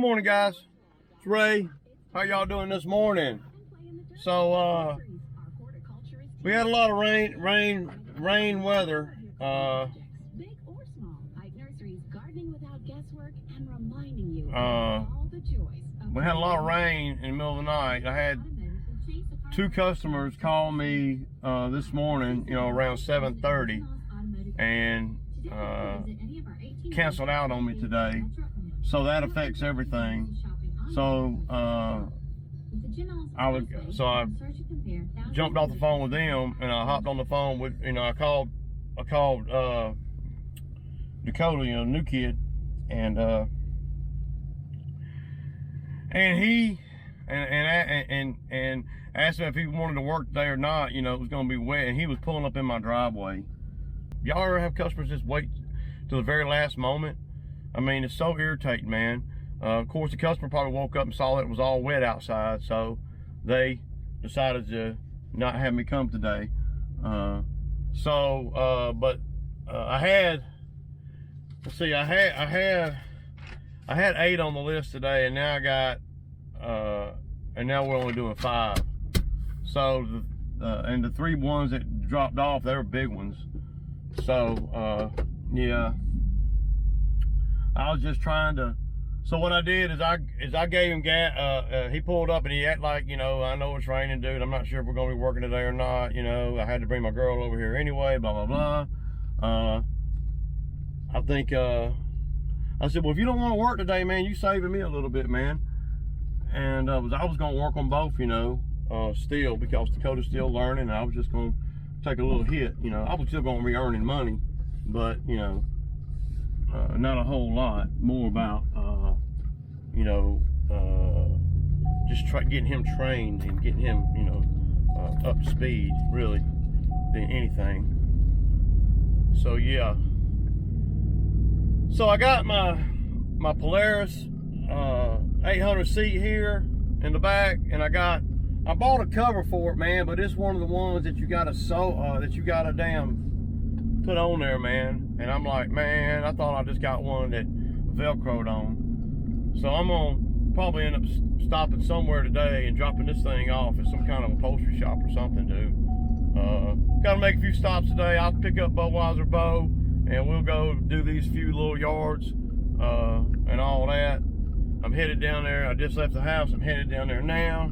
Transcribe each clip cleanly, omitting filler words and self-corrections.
morning, guys. It's Ray. How y'all doing this morning? So we had a lot of rain weather. We had a lot of rain in the middle of the night. I had two customers call me this morning, around 7:30, and canceled out on me today. So that affects everything. So I jumped off the phone with them, and I hopped on the phone with, I called Dakota, new kid, and he asked me if he wanted to work today or not. It was going to be wet, and he was pulling up in my driveway. Y'all ever have customers just wait till the very last moment? I mean, it's so irritating, man. Of course, the customer probably woke up and saw that it was all wet outside, so they decided to not have me come today. I had, let's see, I had 8 on the list today, and now I got, and now we're only doing 5. So, and the 3 ones that dropped off, they were big ones. So, yeah, I was just trying to. So what I did is I gave him gas. He pulled up and he acted like, I know it's raining, dude. I'm not sure if we're gonna be working today or not. I had to bring my girl over here anyway. Blah blah blah. I think I said, well, if you don't want to work today, man, you saving me a little bit, man. And I was gonna work on both, still, because Dakota's still learning. And I was just gonna take a little hit. I was still gonna be earning money, but not a whole lot. More about just getting him trained and getting him up to speed, really, than anything. So yeah, so I got my Polaris 800 seat here in the back, and I bought a cover for it, man, but it's one of the ones that you gotta damn put on there, man. And I'm like, man, I thought I just got one that velcroed on. So I'm gonna probably end up stopping somewhere today and dropping this thing off at some kind of upholstery shop or something, dude. Gotta make a few stops today. I'll pick up Budweiser Bo, and we'll go do these few little yards and all that. I'm headed down there. I just left the house. I'm headed down there now.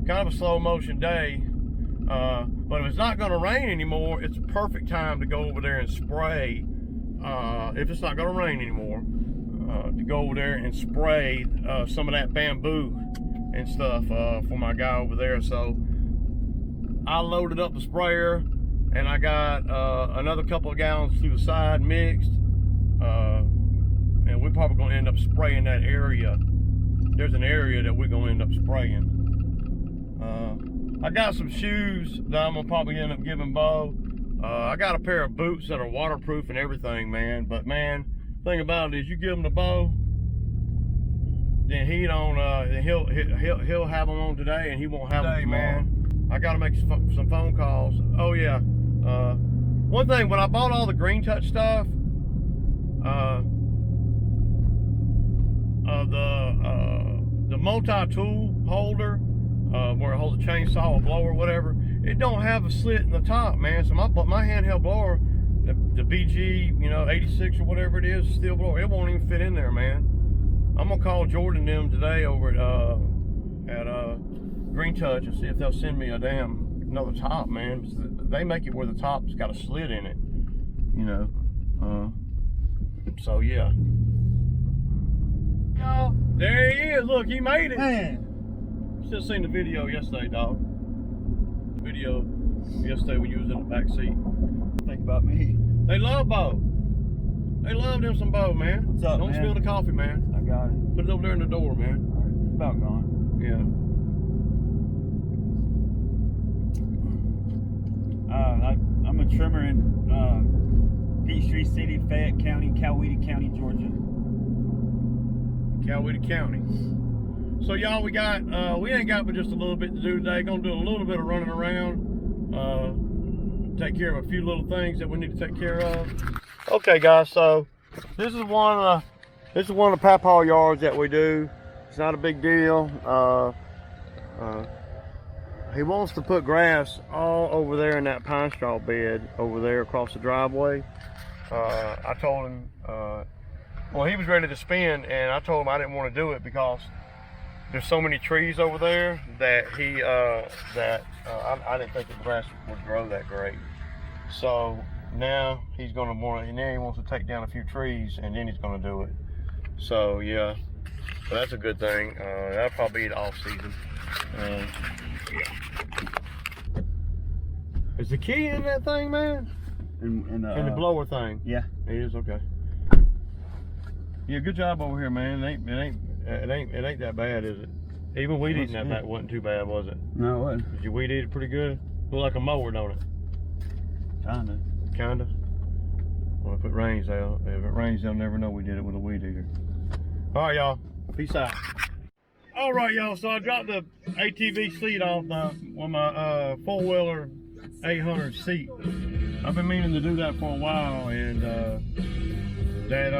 Kind of a slow motion day. But if it's not going to rain anymore, it's a perfect time to go over there and spray. If it's not going to rain anymore, to go over there and spray some of that bamboo and stuff for my guy over there. So I loaded up the sprayer, and I got another couple of gallons through the side mixed, and we're probably going to end up spraying that area. There's an area that we're going to end up spraying. I got some shoes that I'm gonna probably end up giving Bo. I got a pair of boots that are waterproof and everything, man. But man, thing about it is, you give them to Bo, then he don't. He'll have them on today, and he won't have them tomorrow. Man. I gotta make some phone calls. Oh yeah. One thing, when I bought all the Green Touch stuff, the multi-tool holder. Where it holds a chainsaw, a blower, whatever, it don't have a slit in the top, man. So my handheld blower, the BG, 86 or whatever it is, steel blower, it won't even fit in there, man. I'm gonna call Jordan them today over at Green Touch and see if they'll send me another top, man. They make it where the top's got a slit in it, So yeah. There he is. Look, he made it. Man. Still seen the video yesterday, dog. The video yesterday when you was in the back seat. Think about me. They love Bo. They love them some Bo, man. What's up, Don't man? spill the coffee, man. I got it. Put it over there in the door, man. All right, it's about gone. Yeah. I'm a trimmer in Peachtree City, Fayette County, Coweta County, Georgia. Coweta County. So y'all, we ain't got but just a little bit to do today. Gonna do a little bit of running around, take care of a few little things that we need to take care of. Okay guys, so This is one of the papaw yards that we do. It's not a big deal. He wants to put grass all over there in that pine straw bed over there across the driveway. I told him, well, he was ready to spin, and I told him I didn't want to do it because there's so many trees over there that I didn't think the grass would grow that great. So now he's going to want to, and then he wants to take down a few trees, and then he's going to do it. So yeah, so that's a good thing. That'll probably be the off season. Yeah. Is the key in that thing, man? In the blower thing? Yeah. It is, okay. Yeah, good job over here, man. It ain't that bad, is it? Even weed eating that back wasn't too bad, was it? No, it wasn't. Did you weed eat it pretty good? Look like a mower, don't it? Kinda. Kinda? Well, if it rains, they'll never know we did it with a weed eater. All right, y'all. Peace out. All right, y'all. So I dropped the ATV seat off on my four-wheeler 800 seat. I've been meaning to do that for a while, and they're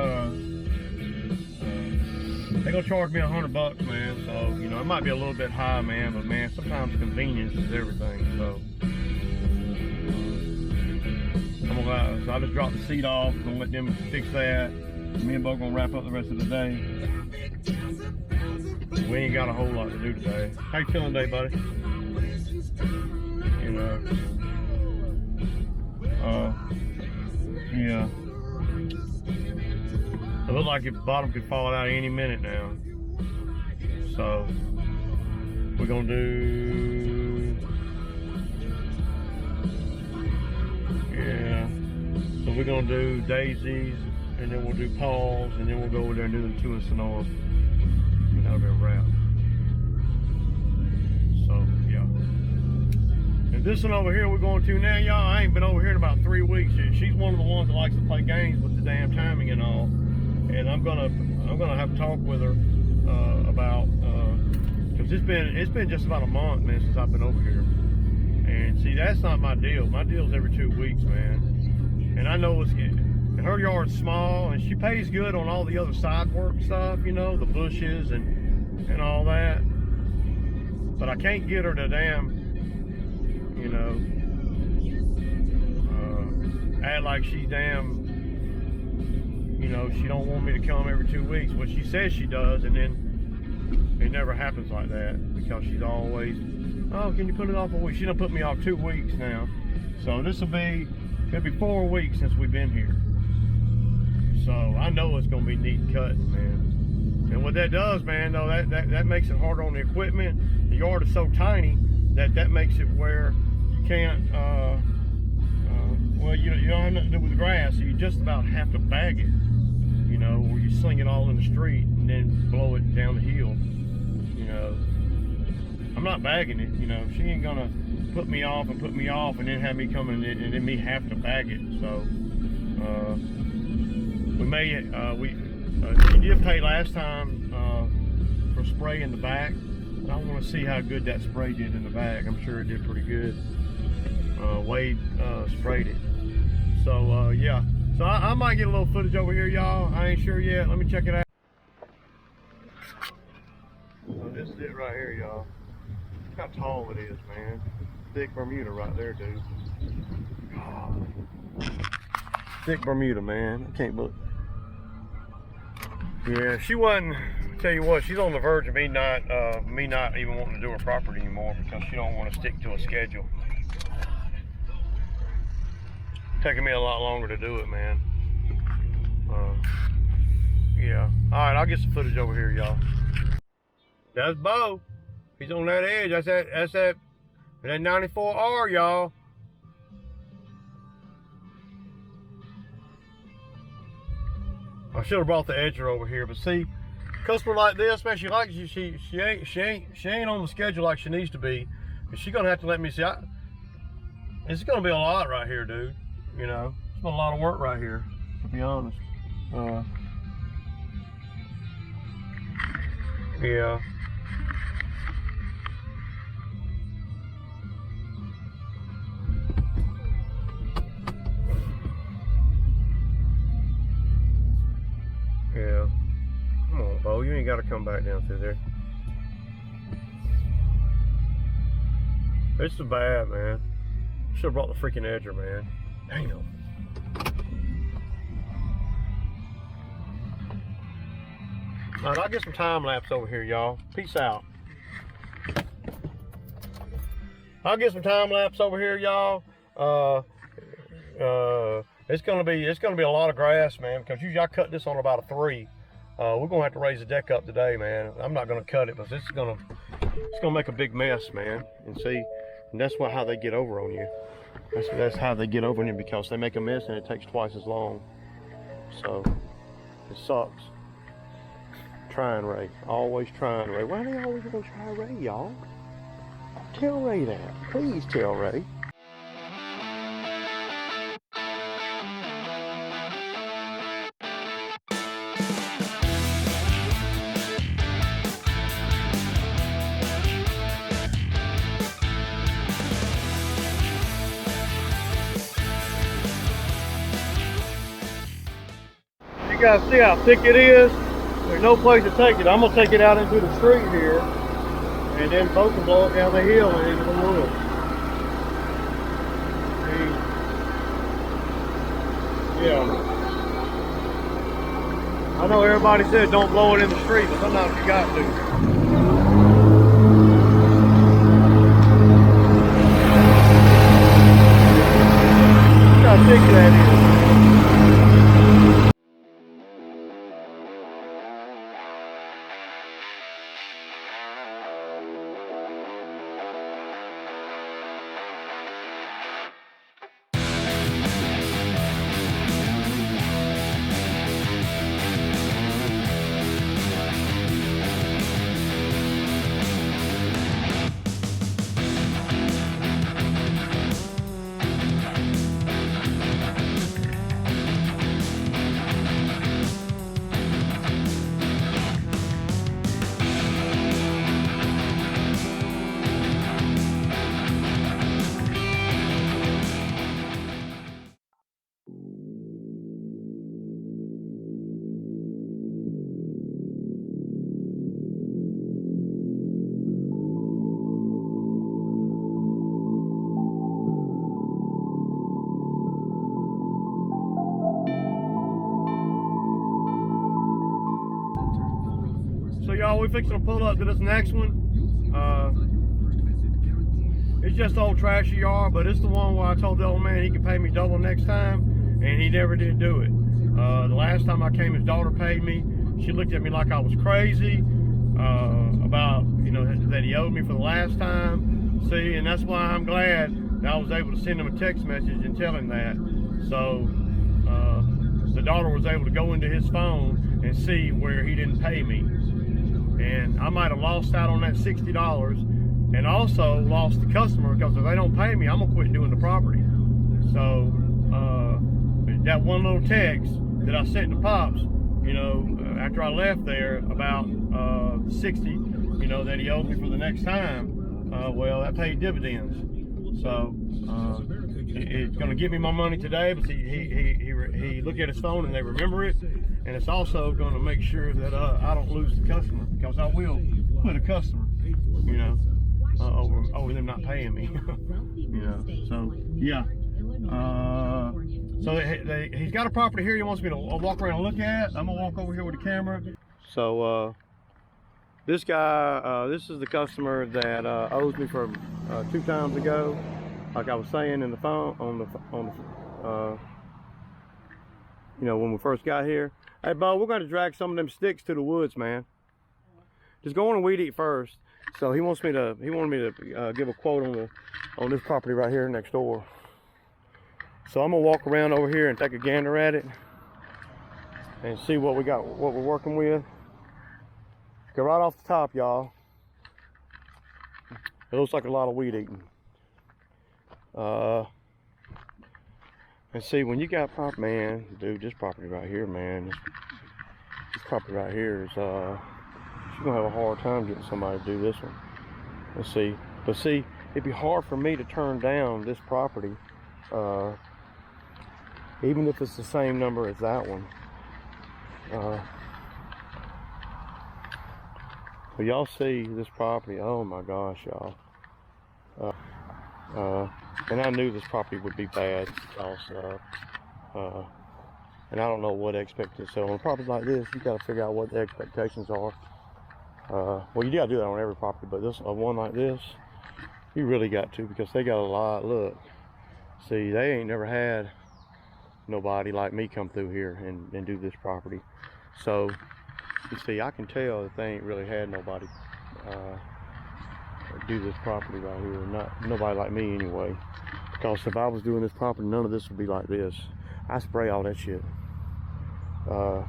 gonna charge me $100, man. So you know, it might be a little bit high, man, but man, sometimes convenience is everything. So so I just dropped the seat off. I'm gonna let them fix that. Me and Bo gonna wrap up the rest of the day. We ain't got a whole lot to do today. How you feeling today, buddy? You know. Yeah. It looks like the bottom could fall out any minute now. So we're gonna do, yeah. So we're gonna do daisies, and then we'll do paws, and then we'll go over there and do the 2 in Sonora. And that'll be a wrap. So yeah. And this one over here we're going to now, y'all. I ain't been over here in about 3 weeks. She's one of the ones that likes to play games with the damn timing and all. And I'm gonna have to talk with her about because it's been just about a month, man, since I've been over here. And see, that's not my deal. My deal's every 2 weeks, man. And I know and her yard's small, and she pays good on all the other side work stuff, you know, the bushes and all that. But I can't get her to damn, you know, act like she's damn, you know, she don't want me to come every 2 weeks. Well, she says she does, and then it never happens like that because she's always, oh, can you put it off a week? She done put me off 2 weeks now. So it'll be 4 weeks since we've been here. So I know it's gonna be neat cutting, man. And what that does, man, though, that makes it harder on the equipment. The yard is so tiny that makes it where you can't, well, you don't have nothing to do with the grass, so you just about have to bag it, you know, where you sling it all in the street and then blow it down the hill, you know. I'm not bagging it, you know. She ain't gonna put me off and then have me come in and then me have to bag it. So she did pay last time for spray in the back. I want to see how good that spray did in the back. I'm sure it did pretty good. Wade sprayed it. So yeah, so I might get a little footage over here, y'all. I ain't sure yet. Let me check it out. So this is it right here, y'all. Look how tall it is, man. Thick Bermuda right there, dude. Oh. Thick Bermuda, man. I can't believe. Yeah, she wasn't. I tell you what, she's on the verge of me not even wanting to do her property anymore because she don't want to stick to a schedule. Taking me a lot longer to do it, man. Yeah. All right, I'll get some footage over here, y'all. That's Bo. He's on that edge. That's that 94R, y'all. I should have brought the edger over here, but see, customer like this, man, she likes you. She ain't on the schedule like she needs to be. And she's gonna have to let me see. It's gonna be a lot right here, dude. You know, it's been a lot of work right here, to be honest. Yeah. ain't got to come back down through there. This is bad, man. Should have brought the freaking edger, man. Damn. All right, I'll get some time lapse over here, y'all. Peace out. I'll get some time lapse over here, y'all. It's gonna be a lot of grass, man, because usually I cut this on about a 3. We're gonna have to raise the deck up today, man. I'm not gonna cut it, but it's gonna make a big mess, man. And see, and that's how they get over on you. That's how they get over on you, because they make a mess and it takes twice as long. So it sucks. Tryin Ray, always tryin Ray. Why are they always gonna try Ray, y'all? Tell Ray that. Please tell Ray. You guys see how thick it is? There's no place to take it. I'm gonna take it out into the street here, and then both can blow it down the hill and into the woods. See? Yeah. I know everybody says don't blow it in the street, but sometimes you got to. Look how thick that is. So y'all, we fixing to pull up to this next one. It's just old trashy yard, but it's the one where I told the old man he could pay me double next time, and he never did do it. The last time I came, his daughter paid me. She looked at me like I was crazy about, you know, that he owed me for the last time. See, and that's why I'm glad that I was able to send him a text message and tell him that. So the daughter was able to go into his phone and see where he didn't pay me. And I might have lost out on that $60 and also lost the customer, because if they don't pay me, I'm gonna quit doing the property. So that one little text that I sent to Pops, you know, after I left there about 60, you know, that he owed me for the next time, well, that paid dividends. So it's gonna give me my money today, but he looked at his phone and they remember it. And it's also going to make sure that I don't lose the customer, because I will put a customer, you know, over them not paying me, you know. So yeah, so he's got a property here he wants me to walk around and look at. I'm gonna walk over here with the camera. So this guy, this is the customer that owes me for 2 times ago, like I was saying in the phone on the you know, when we first got here. Hey, Bo, we're going to drag some of them sticks to the woods, man. Just go on and weed eat first. So he wanted me to give a quote on this property right here next door. So I'm gonna walk around over here and take a gander at it and see what we got, what we're working with. Go right off the top, y'all. It looks like a lot of weed eating. And see, when you got property, man, dude, this property right here, man, this property right here is, you're gonna have a hard time getting somebody to do this one. Let's see, but see, it'd be hard for me to turn down this property, even if it's the same number as that one. Well, y'all see this property? Oh my gosh, y'all. And I knew this property would be bad because, and I don't know what expected. So on a property like this, you got to figure out what the expectations are. Well, you got to do that on every property, but this one like this, you really got to, because they got a lot. Look, see, they ain't never had nobody like me come through here and do this property. So you see, I can tell that they ain't really had nobody do this property right here. Nobody like me anyway. Because if I was doing this property, none of this would be like this. I spray all that shit. And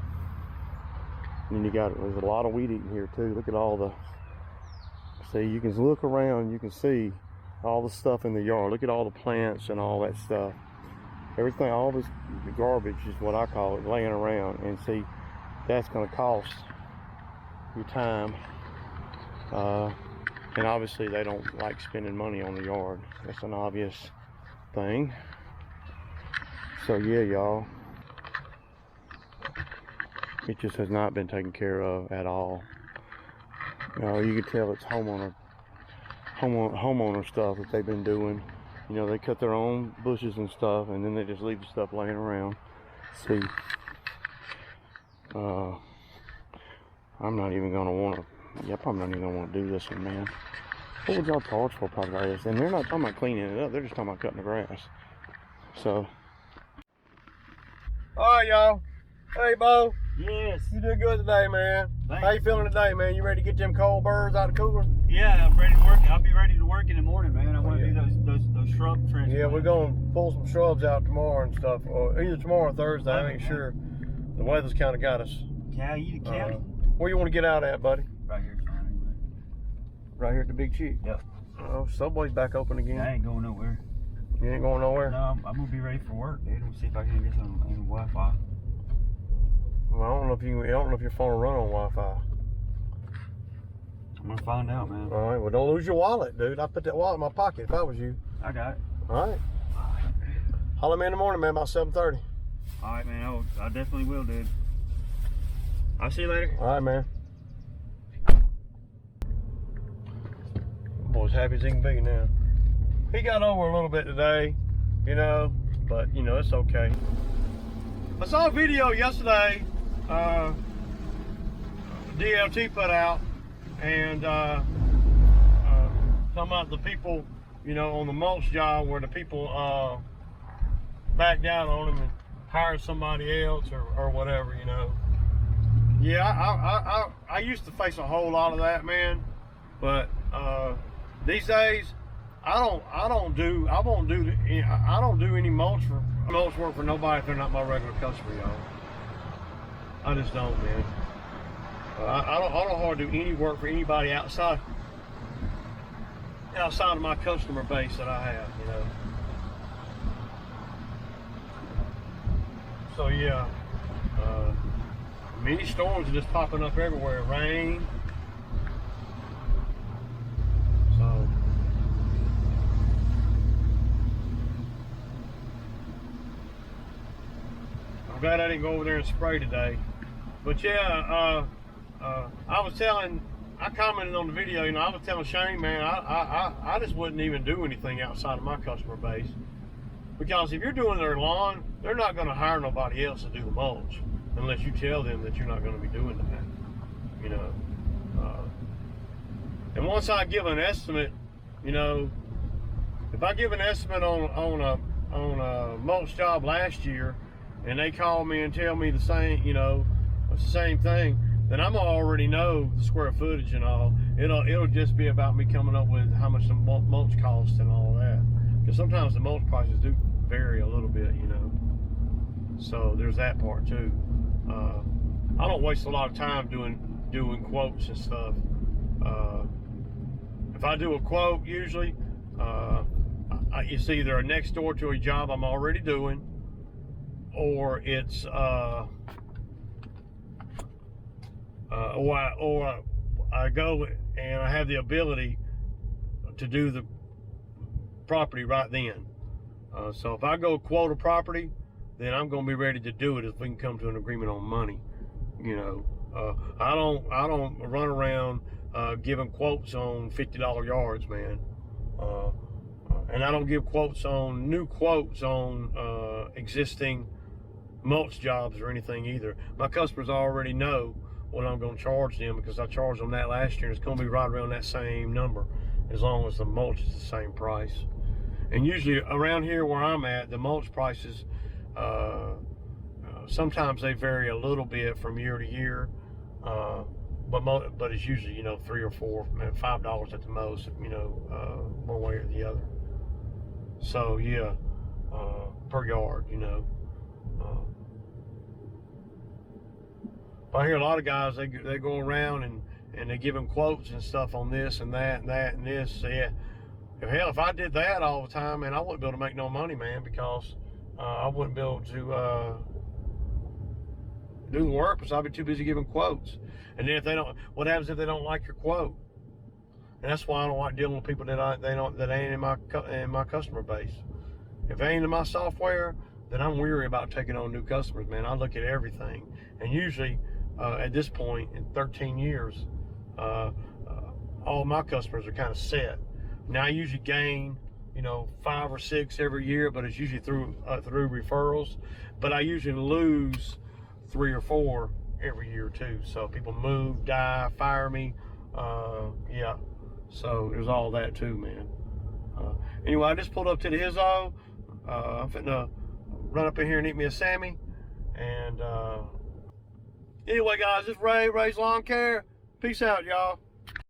there's a lot of weed eating here too. Look at all the, see, you can look around, you can see all the stuff in the yard. Look at all the plants and all that stuff. Everything, all this garbage is what I call it, laying around. And see, that's gonna cost you time. And obviously they don't like spending money on the yard. That's an obvious thing. So yeah, y'all, it just has not been taken care of at all. You know, you can tell it's homeowner stuff that they've been doing. You know, they cut their own bushes and stuff, and then they just leave the stuff laying around. See, I'm not even gonna want to. Yep, I'm not even gonna want to do this one, man. What would y'all charge for a property like this? And they're not talking about cleaning it up, they're just talking about cutting the grass. So, alright, y'all. Hey, Bo. Yes. You did good today, man. Thanks. How you feeling today, man? You ready to get them cold birds out of the cooler? Yeah, I'm ready to work. I'll be ready to work in the morning, man. I want to do those shrub transplants. Yeah, we're gonna pull some shrubs out tomorrow and stuff, or either tomorrow or Thursday. I ain't sure. The weather's kind of got us. County. Where you want to get out at, buddy? Right here, son. Right here at the Big Cheek. Yep. Oh, Subway's back open again. I ain't going nowhere. You ain't going nowhere? No, I'm gonna be ready for work, dude. We'll see if I can get some Wi-Fi. Well, I don't know if your phone will run on Wi-Fi. I'm gonna find out, man. All right. Well, don't lose your wallet, dude. I put that wallet in my pocket if I was you. I got it. All right. Holler at me in the morning, man, about 7:30. All right, man. I definitely will, dude. I'll see you later. All right, man. Boy's happy as he can be now. He got over a little bit today, you know, but you know, it's okay. I saw a video yesterday DLT put out, and talking about the people, you know, on the mulch job where the people back down on them and hire somebody else or whatever, you know. Yeah, I used to face a whole lot of that, man, but these days I don't do any mulch work for nobody if they're not my regular customer, y'all. I just don't, man. I don't hardly do any work for anybody outside of my customer base that I have, you know. So yeah, many storms are just popping up everywhere. Rain. So I'm glad I didn't go over there and spray today. But yeah, I commented on the video, you know, I was telling Shane, man, I just wouldn't even do anything outside of my customer base. Because if you're doing their lawn, they're not going to hire nobody else to do the mulch unless you tell them that you're not going to be doing that, you know. And once I give an estimate, you know, if I give an estimate on a mulch job last year, and they call me and tell me the same, you know, it's the same thing, then I'm already know the square footage and all. It'll just be about me coming up with how much the mulch costs and all that. Because sometimes the mulch prices do vary a little bit, you know. So there's that part too. I don't waste a lot of time doing quotes and stuff. If I do a quote, usually it's either next door to a job I'm already doing, or it's or I go and I have the ability to do the property right then. So if I go quote a property, then I'm going to be ready to do it if we can come to an agreement on money. You know, I don't run around giving quotes on $50 yards, man. And I don't give quotes on new quotes on existing mulch jobs or anything either. My customers already know what I'm going to charge them because I charged them that last year, and it's going to be right around that same number as long as the mulch is the same price. And usually around here where I'm at, the mulch prices, sometimes they vary a little bit from year to year, but it's usually, you know, $3 or $4, maybe $5 at the most, you know, one way or the other. So yeah, per yard, you know. But I hear a lot of guys, they go around and they give them quotes and stuff on this and that and that and this. So yeah, if I did that all the time, man, I wouldn't be able to make no money, man, because I wouldn't be able to do the work because I'd be too busy giving quotes. And then if they don't, what happens if they don't like your quote? And that's why I don't like dealing with people that ain't in my customer base. If they ain't in my software, then I'm weary about taking on new customers, man. I look at everything, and usually at this point in 13 years, all my customers are kind of set. Now I usually gain, you know, 5 or 6 every year, but it's usually through referrals. But I usually lose 3 or 4 every year too. So people move, die, fire me, yeah. So there's all that too, man. Anyway, I just pulled up to the Hizzo. I'm finna run up in here and eat me a Sammy. And anyway, guys, this is Ray's Lawn Care. Peace out, y'all.